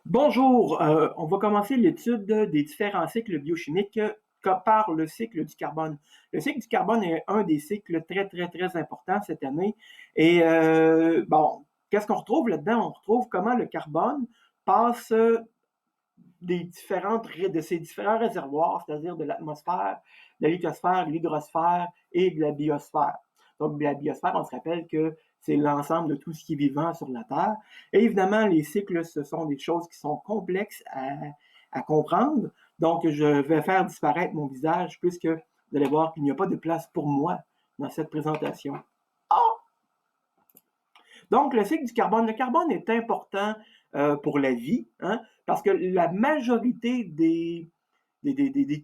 Bonjour, on va commencer l'étude des différents cycles biochimiques par le cycle du carbone. Le cycle du carbone est un des cycles très importants cette année. Et bon, qu'est-ce qu'on retrouve là-dedans? On retrouve comment le carbone passe de ces différents réservoirs, c'est-à-dire de l'atmosphère, de la lithosphère, de l'hydrosphère et de la biosphère. Donc, la biosphère, on se rappelle que c'est l'ensemble de tout ce qui est vivant sur la Terre. Et évidemment, les cycles, ce sont des choses qui sont complexes à comprendre. Donc, je vais faire disparaître mon visage puisque vous allez voir qu'il n'y a pas de place pour moi dans cette présentation. Ah! Donc, le cycle du carbone. Le carbone est important pour la vie, hein, parce que la majorité des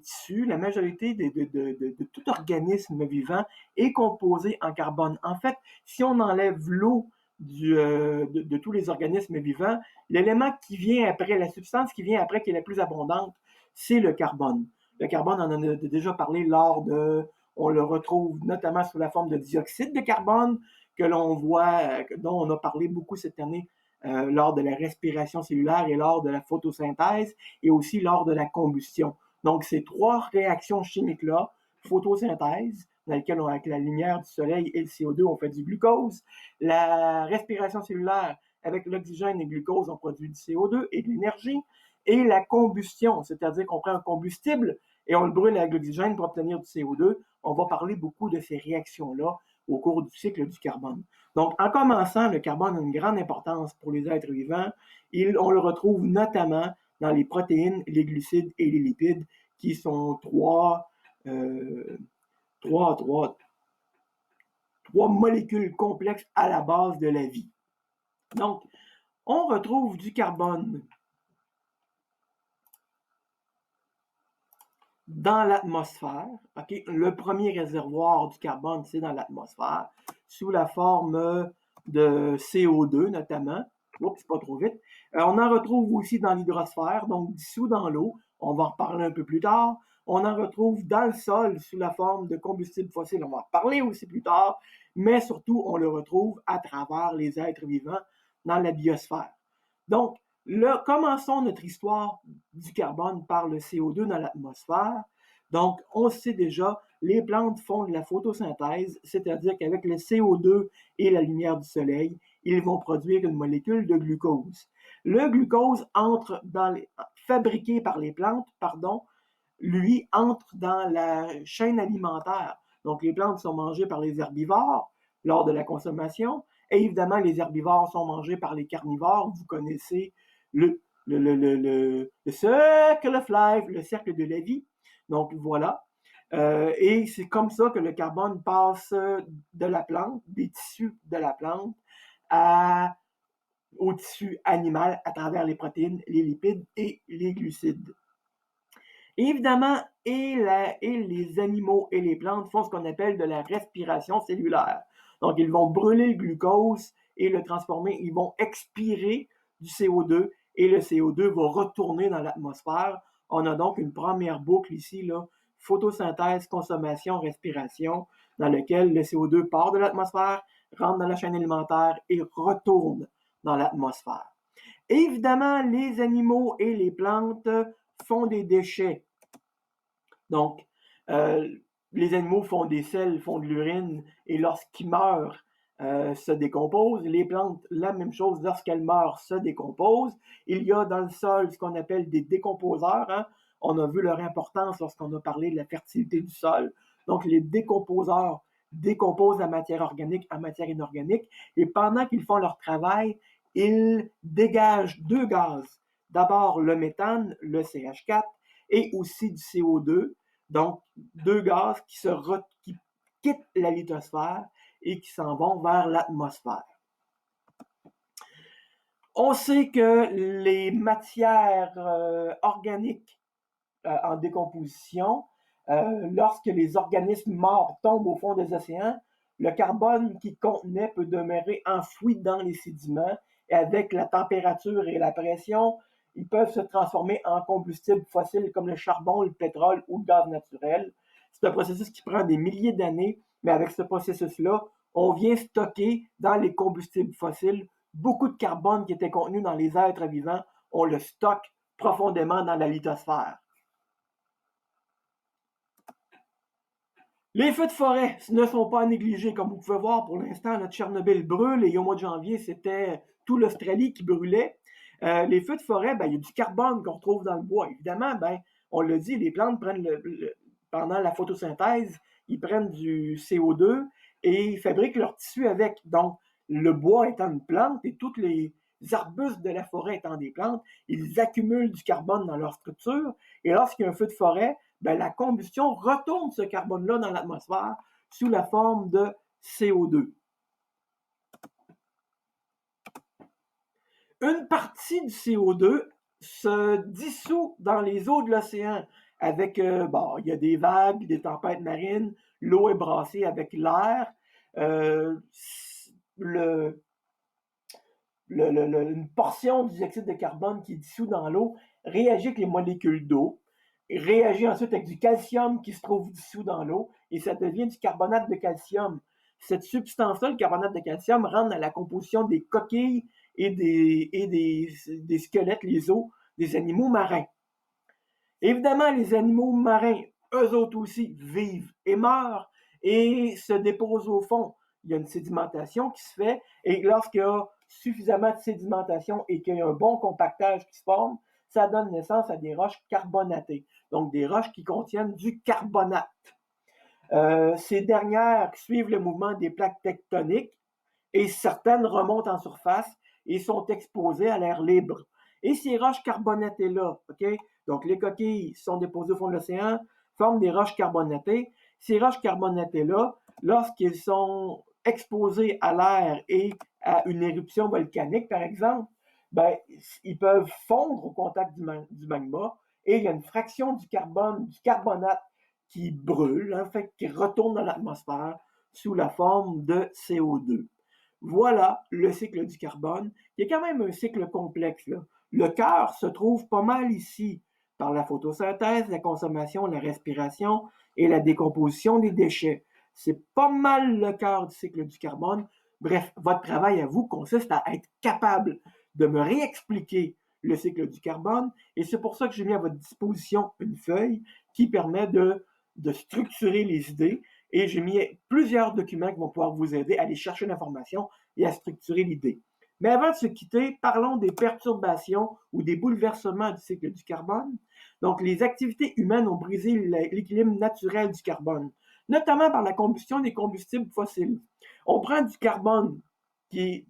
tissus, la majorité de tout organisme vivant est composé en carbone. En fait, si on enlève l'eau de tous les organismes vivants, l'élément qui vient après, la substance qui vient après, qui est la plus abondante, c'est le carbone. Le carbone, on en a déjà parlé on le retrouve notamment sous la forme de dioxyde de carbone, que l'on voit, dont on a parlé beaucoup cette année lors de la respiration cellulaire et lors de la photosynthèse, et aussi lors de la combustion. Donc, ces trois réactions chimiques-là, photosynthèse, dans laquelle, avec la lumière du soleil et le CO2, on fait du glucose. La respiration cellulaire, avec l'oxygène et le glucose, on produit du CO2 et de l'énergie. Et la combustion, c'est-à-dire qu'on prend un combustible et on le brûle avec l'oxygène pour obtenir du CO2. On va parler beaucoup de ces réactions-là au cours du cycle du carbone. Donc, en commençant, le carbone a une grande importance pour les êtres vivants. On le retrouve notamment dans les protéines, les glucides et les lipides, qui sont euh, trois, trois, trois molécules complexes à la base de la vie. Donc, on retrouve du carbone dans l'atmosphère. Okay? Le premier réservoir du carbone, c'est dans l'atmosphère, sous la forme de CO2 notamment. Oups, pas trop vite. On en retrouve aussi dans l'hydrosphère, donc dissous dans l'eau. On va en reparler un peu plus tard. On en retrouve dans le sol sous la forme de combustible fossile. On va en reparler aussi plus tard. Mais surtout, on le retrouve à travers les êtres vivants dans la biosphère. Donc, commençons notre histoire du carbone par le CO2 dans l'atmosphère. Donc, on sait déjà, les plantes font de la photosynthèse, c'est-à-dire qu'avec le CO2 et la lumière du soleil, ils vont produire une molécule de glucose. Le glucose fabriqué par les plantes, lui entre dans la chaîne alimentaire. Donc, les plantes sont mangées par les herbivores lors de la consommation, et évidemment, les herbivores sont mangés par les carnivores. Vous connaissez le cercle of life, le cercle de la vie. Donc voilà. Et c'est comme ça que le carbone passe de la plante, des tissus de la plante, au tissu animal à travers les protéines, les lipides et les glucides. Et évidemment, les animaux et les plantes font ce qu'on appelle de la respiration cellulaire. Donc, ils vont brûler le glucose et le transformer, ils vont expirer du CO2 et le CO2 va retourner dans l'atmosphère. On a donc une première boucle ici, là, photosynthèse, consommation, respiration, dans laquelle le CO2 part de l'atmosphère, rentre dans la chaîne alimentaire et retourne dans l'atmosphère. Évidemment, les animaux et les plantes font des déchets. Donc, les animaux font des selles, font de l'urine, et lorsqu'ils meurent, se décomposent. Les plantes, la même chose, lorsqu'elles meurent, se décomposent. Il y a dans le sol ce qu'on appelle des décomposeurs. Hein? On a vu leur importance lorsqu'on a parlé de la fertilité du sol. Donc, les décomposeurs décomposent la matière organique en matière inorganique, et pendant qu'ils font leur travail, ils dégagent deux gaz. D'abord, le méthane, le CH4, et aussi du CO2, donc deux gaz qui quittent la lithosphère et qui s'en vont vers l'atmosphère. On sait que les matières organiques en décomposition, lorsque les organismes morts tombent au fond des océans, le carbone qu'ils contenaient peut demeurer enfoui dans les sédiments et avec la température et la pression, ils peuvent se transformer en combustibles fossiles comme le charbon, le pétrole ou le gaz naturel. C'est un processus qui prend des milliers d'années, mais avec ce processus-là, on vient stocker dans les combustibles fossiles beaucoup de carbone qui était contenu dans les êtres vivants. on le stocke profondément dans la lithosphère. Les feux de forêt ne sont pas à négliger. Comme vous pouvez voir, pour l'instant, notre Tchernobyl brûle et au mois de janvier, c'était tout l'Australie qui brûlait. Les feux de forêt, il y a du carbone qu'on retrouve dans le bois. Évidemment, on l'a dit, les plantes prennent pendant la photosynthèse, ils prennent du CO2 et ils fabriquent leur tissu avec. Donc, le bois étant une plante et tous les arbustes de la forêt étant des plantes, ils accumulent du carbone dans leur structure. Et lorsqu'il y a un feu de forêt, la combustion retourne ce carbone-là dans l'atmosphère sous la forme de CO2. Une partie du CO2 se dissout dans les eaux de l'océan avec, il y a des vagues, des tempêtes marines, l'eau est brassée avec l'air, une portion du dioxyde de carbone qui est dissous dans l'eau réagit avec les molécules d'eau, réagit ensuite avec du calcium qui se trouve dissous dans l'eau et ça devient du carbonate de calcium. Cette substance-là, le carbonate de calcium, rentre dans la composition des coquilles et des squelettes, les os des animaux marins. Évidemment, les animaux marins, eux autres aussi, vivent et meurent et se déposent au fond. Il y a une sédimentation qui se fait et lorsqu'il y a suffisamment de sédimentation et qu'il y a un bon compactage qui se forme, ça donne naissance à des roches carbonatées, donc des roches qui contiennent du carbonate. Ces dernières suivent le mouvement des plaques tectoniques et certaines remontent en surface et sont exposées à l'air libre. Et ces roches carbonatées-là, donc les coquilles sont déposées au fond de l'océan, forment des roches carbonatées. Ces roches carbonatées-là, lorsqu'elles sont exposées à l'air et à une éruption volcanique, par exemple, ils peuvent fondre au contact du magma et il y a une fraction du carbonate qui brûle, qui retourne dans l'atmosphère sous la forme de CO2. Voilà le cycle du carbone. Il y a quand même un cycle complexe, là. Le cœur se trouve pas mal ici, par la photosynthèse, la consommation, la respiration et la décomposition des déchets. C'est pas mal le cœur du cycle du carbone. Bref, votre travail à vous consiste à être capable de me réexpliquer le cycle du carbone et c'est pour ça que j'ai mis à votre disposition une feuille qui permet de structurer les idées et j'ai mis plusieurs documents qui vont pouvoir vous aider à aller chercher l'information et à structurer l'idée. Mais avant de se quitter, parlons des perturbations ou des bouleversements du cycle du carbone. Donc, les activités humaines ont brisé l'équilibre naturel du carbone, notamment par la combustion des combustibles fossiles. On prend du carbone qui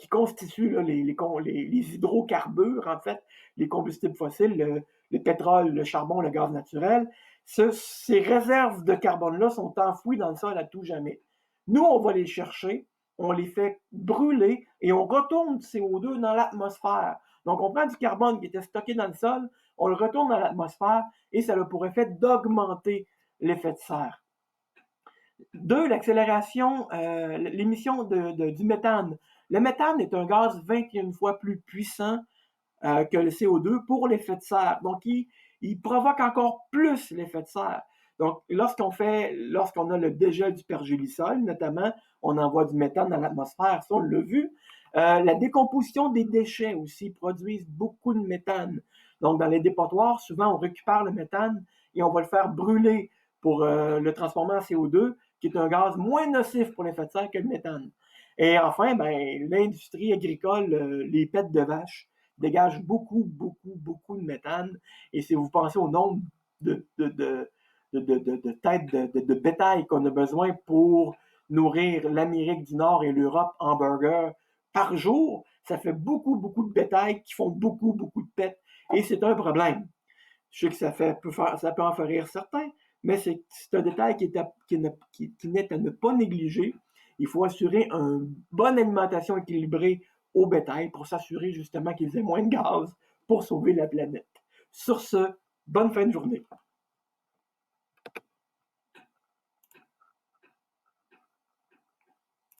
constitue là, les hydrocarbures, en fait, les combustibles fossiles, le pétrole, le charbon, le gaz naturel. Ces réserves de carbone-là sont enfouies dans le sol à tout jamais. Nous, on va les chercher, on les fait brûler et on retourne du CO2 dans l'atmosphère. Donc, on prend du carbone qui était stocké dans le sol, on le retourne dans l'atmosphère et ça a pour effet d'augmenter l'effet de serre. 2, l'accélération, l'émission du méthane. Le méthane est un gaz 21 fois plus puissant que le CO2 pour l'effet de serre. Donc, il provoque encore plus l'effet de serre. Donc, lorsqu'on a le dégel du pergélisol, notamment, on envoie du méthane dans l'atmosphère, ça on l'a vu. La décomposition des déchets aussi produisent beaucoup de méthane. Donc, dans les dépotoirs, souvent, on récupère le méthane et on va le faire brûler pour le transformer en CO2, qui est un gaz moins nocif pour l'effet de serre que le méthane. Et enfin, l'industrie agricole, les pets de vache, dégagent beaucoup de méthane. Et si vous pensez au nombre de têtes de bétail qu'on a besoin pour nourrir l'Amérique du Nord et l'Europe en burgers par jour, ça fait beaucoup de bétail qui font beaucoup de pets. Et c'est un problème. Je sais que ça peut en faire rire certains, mais c'est un détail qui n'est à ne pas négliger. Il faut assurer une bonne alimentation équilibrée au bétail pour s'assurer justement qu'ils aient moins de gaz pour sauver la planète. Sur ce, bonne fin de journée.